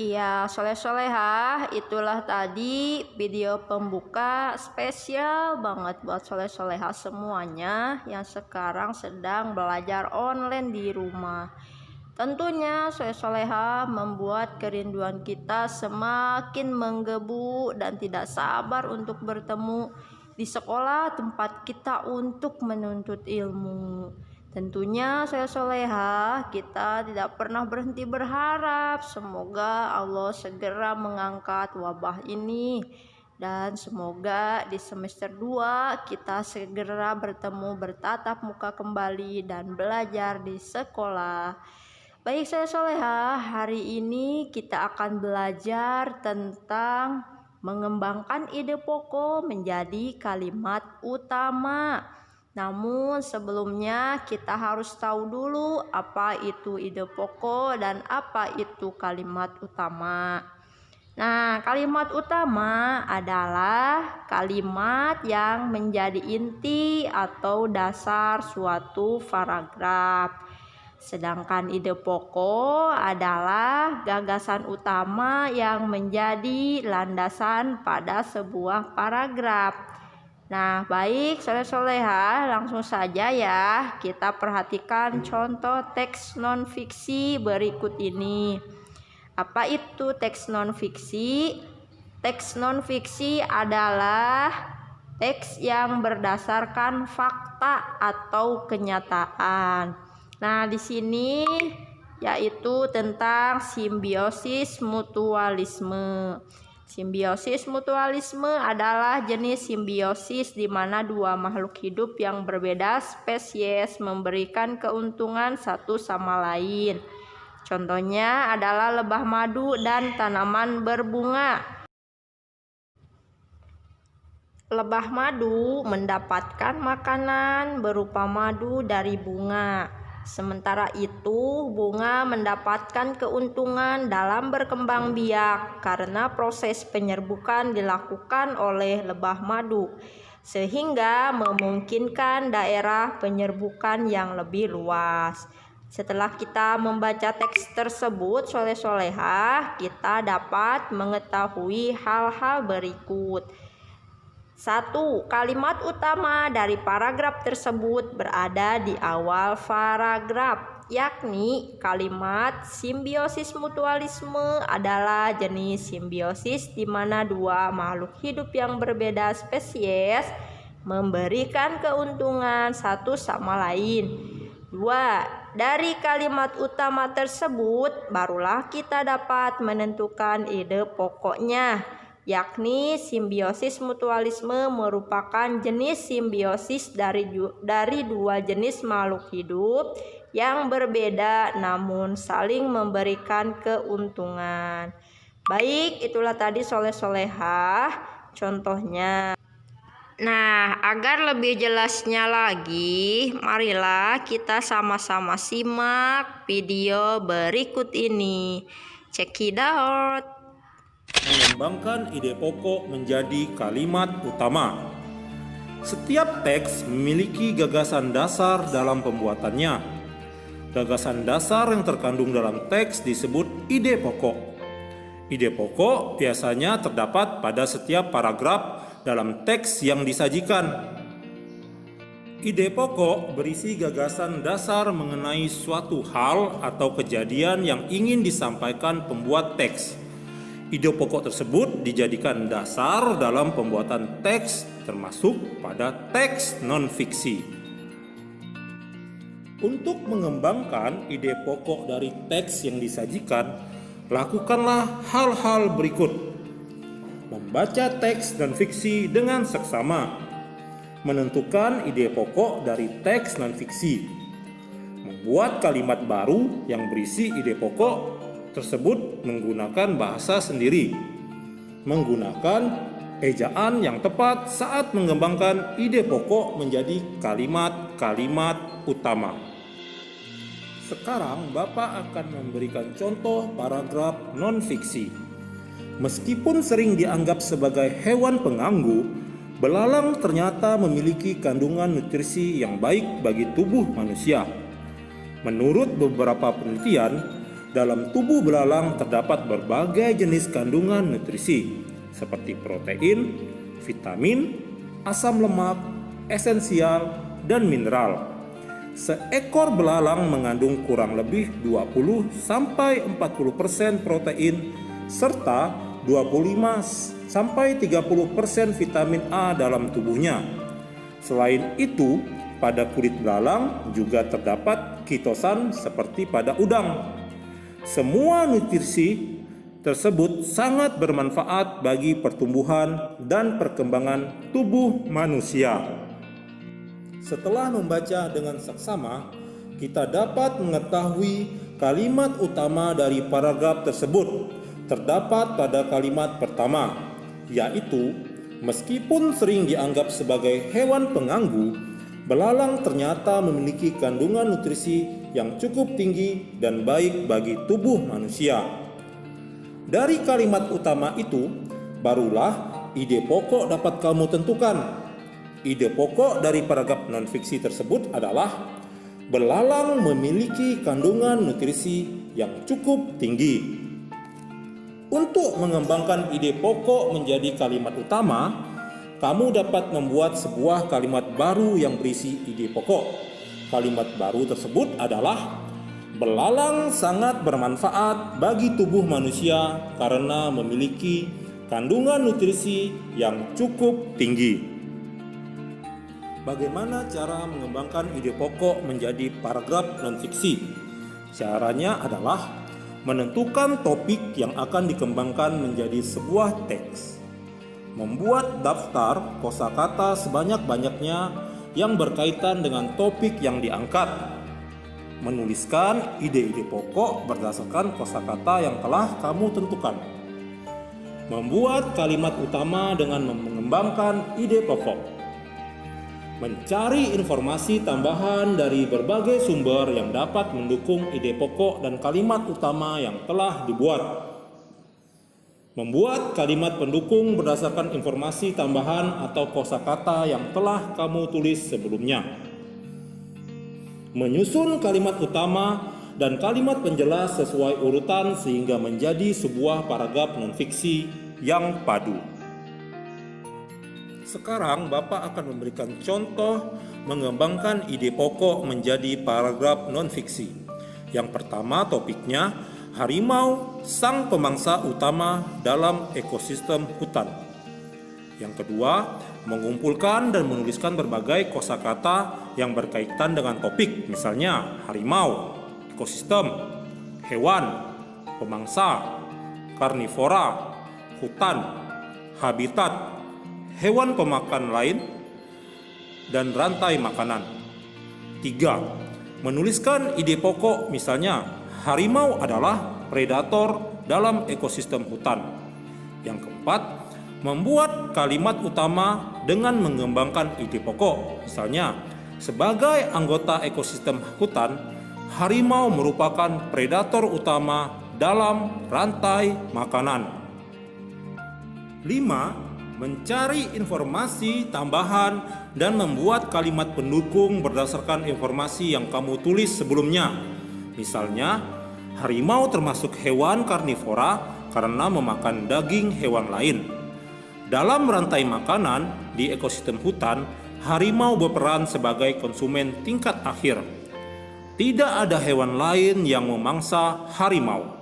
Iya, soleh-solehah, itulah tadi video pembuka spesial banget buat soleh-solehah semuanya yang sekarang sedang belajar online di rumah. Tentunya soleh-solehah membuat kerinduan kita semakin menggebu dan tidak sabar untuk bertemu di sekolah tempat kita untuk menuntut ilmu. Tentunya saya solehah, kita tidak pernah berhenti berharap semoga Allah segera mengangkat wabah ini, dan semoga di semester 2 kita segera bertemu bertatap muka kembali dan belajar di sekolah. Baik saya solehah, hari ini kita akan belajar tentang mengembangkan ide pokok menjadi kalimat utama. Namun sebelumnya kita harus tahu dulu apa itu ide pokok dan apa itu kalimat utama. Nah, kalimat utama adalah kalimat yang menjadi inti atau dasar suatu paragraf. Sedangkan ide pokok adalah gagasan utama yang menjadi landasan pada sebuah paragraf. Nah, baik soleh-solehah, langsung saja ya kita perhatikan contoh teks non-fiksi berikut ini. Apa itu teks non-fiksi? Teks non-fiksi adalah teks yang berdasarkan fakta atau kenyataan. Nah, di sini yaitu tentang simbiosis mutualisme. Simbiosis mutualisme adalah jenis simbiosis di mana dua makhluk hidup yang berbeda spesies memberikan keuntungan satu sama lain. Contohnya adalah lebah madu dan tanaman berbunga. Lebah madu mendapatkan makanan berupa madu dari bunga. Sementara itu, bunga mendapatkan keuntungan dalam berkembang biak karena proses penyerbukan dilakukan oleh lebah madu, sehingga memungkinkan daerah penyerbukan yang lebih luas. Setelah kita membaca teks tersebut, soleh-solehah, kita dapat mengetahui hal-hal berikut. 1. Kalimat utama dari paragraf tersebut berada di awal paragraf, yakni kalimat simbiosis mutualisme adalah jenis simbiosis di mana dua makhluk hidup yang berbeda spesies memberikan keuntungan satu sama lain. 2. Dari kalimat utama tersebut barulah kita dapat menentukan ide pokoknya, yakni simbiosis mutualisme merupakan jenis simbiosis dari dua jenis makhluk hidup yang berbeda namun saling memberikan keuntungan. Baik, itulah tadi soleh-solehah contohnya. Nah, agar lebih jelasnya lagi, marilah kita sama-sama simak video berikut ini. Check it out. Mengembangkan ide pokok menjadi kalimat utama. Setiap teks memiliki gagasan dasar dalam pembuatannya. Gagasan dasar yang terkandung dalam teks disebut ide pokok. Ide pokok biasanya terdapat pada setiap paragraf dalam teks yang disajikan. Ide pokok berisi gagasan dasar mengenai suatu hal atau kejadian yang ingin disampaikan pembuat teks. Ide pokok tersebut dijadikan dasar dalam pembuatan teks, termasuk pada teks non-fiksi. Untuk mengembangkan ide pokok dari teks yang disajikan, lakukanlah hal-hal berikut. Membaca teks non-fiksi dengan seksama. Menentukan ide pokok dari teks non-fiksi. Membuat kalimat baru yang berisi ide pokok tersebut menggunakan bahasa sendiri, menggunakan ejaan yang tepat saat mengembangkan ide pokok menjadi kalimat-kalimat utama. Sekarang Bapak akan memberikan contoh paragraf non-fiksi. Meskipun sering dianggap sebagai hewan pengganggu, belalang ternyata memiliki kandungan nutrisi yang baik bagi tubuh manusia. Menurut beberapa penelitian, dalam tubuh belalang terdapat berbagai jenis kandungan nutrisi seperti protein, vitamin, asam lemak, esensial, dan mineral. Seekor belalang mengandung kurang lebih 20-40% protein serta 25-30% vitamin A dalam tubuhnya. Selain itu, pada kulit belalang juga terdapat kitosan seperti pada udang. Semua nutrisi tersebut sangat bermanfaat bagi pertumbuhan dan perkembangan tubuh manusia. Setelah membaca dengan seksama, kita dapat mengetahui kalimat utama dari paragraf tersebut. Terdapat pada kalimat pertama, yaitu meskipun sering dianggap sebagai hewan pengganggu, belalang ternyata memiliki kandungan nutrisi yang cukup tinggi dan baik bagi tubuh manusia. Dari kalimat utama itu, barulah ide pokok dapat kamu tentukan. Ide pokok dari paragraf non-fiksi tersebut adalah belalang memiliki kandungan nutrisi yang cukup tinggi. Untuk mengembangkan ide pokok menjadi kalimat utama, kamu dapat membuat sebuah kalimat baru yang berisi ide pokok. Kalimat baru tersebut adalah belalang sangat bermanfaat bagi tubuh manusia karena memiliki kandungan nutrisi yang cukup tinggi. Bagaimana cara mengembangkan ide pokok menjadi paragraf non-fiksi? Caranya adalah menentukan topik yang akan dikembangkan menjadi sebuah teks. Membuat daftar kosakata sebanyak-banyaknya yang berkaitan dengan topik yang diangkat. Menuliskan ide-ide pokok berdasarkan kosakata yang telah kamu tentukan. Membuat kalimat utama dengan mengembangkan ide pokok. Mencari informasi tambahan dari berbagai sumber yang dapat mendukung ide pokok dan kalimat utama yang telah dibuat. Membuat kalimat pendukung berdasarkan informasi tambahan atau kosakata yang telah kamu tulis sebelumnya. Menyusun kalimat utama dan kalimat penjelas sesuai urutan sehingga menjadi sebuah paragraf non-fiksi yang padu. Sekarang Bapak akan memberikan contoh mengembangkan ide pokok menjadi paragraf non-fiksi. Yang pertama topiknya harimau sang pemangsa utama dalam ekosistem hutan. Yang kedua, mengumpulkan dan menuliskan berbagai kosakata yang berkaitan dengan topik, misalnya harimau, ekosistem, hewan, pemangsa, karnivora, hutan, habitat, hewan pemakan lain, dan rantai makanan. 3. Menuliskan ide pokok, misalnya harimau adalah predator dalam ekosistem hutan. Yang keempat, membuat kalimat utama dengan mengembangkan ide pokok, misalnya sebagai anggota ekosistem hutan, harimau merupakan predator utama dalam rantai makanan. 5. Mencari informasi tambahan dan membuat kalimat pendukung berdasarkan informasi yang kamu tulis sebelumnya. Misalnya, harimau termasuk hewan karnivora karena memakan daging hewan lain. Dalam rantai makanan di ekosistem hutan, harimau berperan sebagai konsumen tingkat akhir. Tidak ada hewan lain yang memangsa harimau.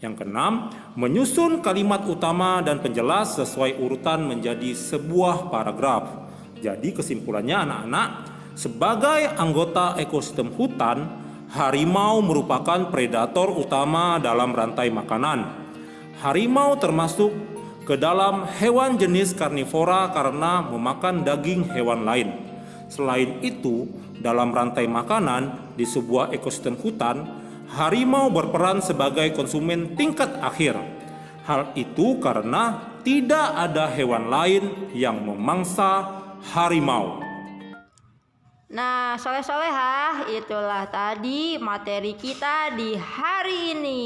Yang keenam, menyusun kalimat utama dan penjelas sesuai urutan menjadi sebuah paragraf. Jadi kesimpulannya anak-anak, sebagai anggota ekosistem hutan, harimau merupakan predator utama dalam rantai makanan. Harimau termasuk ke dalam hewan jenis karnivora karena memakan daging hewan lain. Selain itu, dalam rantai makanan di sebuah ekosistem hutan, harimau berperan sebagai konsumen tingkat akhir. Hal itu karena tidak ada hewan lain yang memangsa harimau. Nah, soleh-solehah, itulah tadi materi kita di hari ini.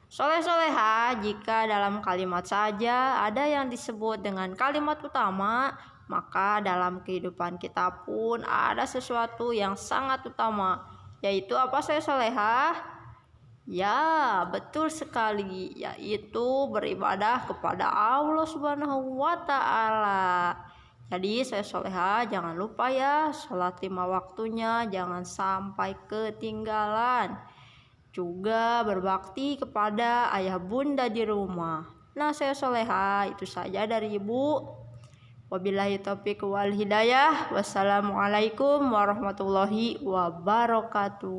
Soleh-solehah, jika dalam kalimat saja ada yang disebut dengan kalimat utama, maka dalam kehidupan kita pun ada sesuatu yang sangat utama, yaitu apa soleh-solehah? Ya, betul sekali, yaitu beribadah kepada Allah Subhanahu wa Ta'ala. Jadi soleh-solehah, jangan lupa ya, sholat 5 waktunya jangan sampai ketinggalan. Juga berbakti kepada ayah bunda di rumah. Nah, soleh-solehah, itu saja dari Ibu. Wabillahi taufiq wal hidayah. Wassalamualaikum warahmatullahi wabarakatuh.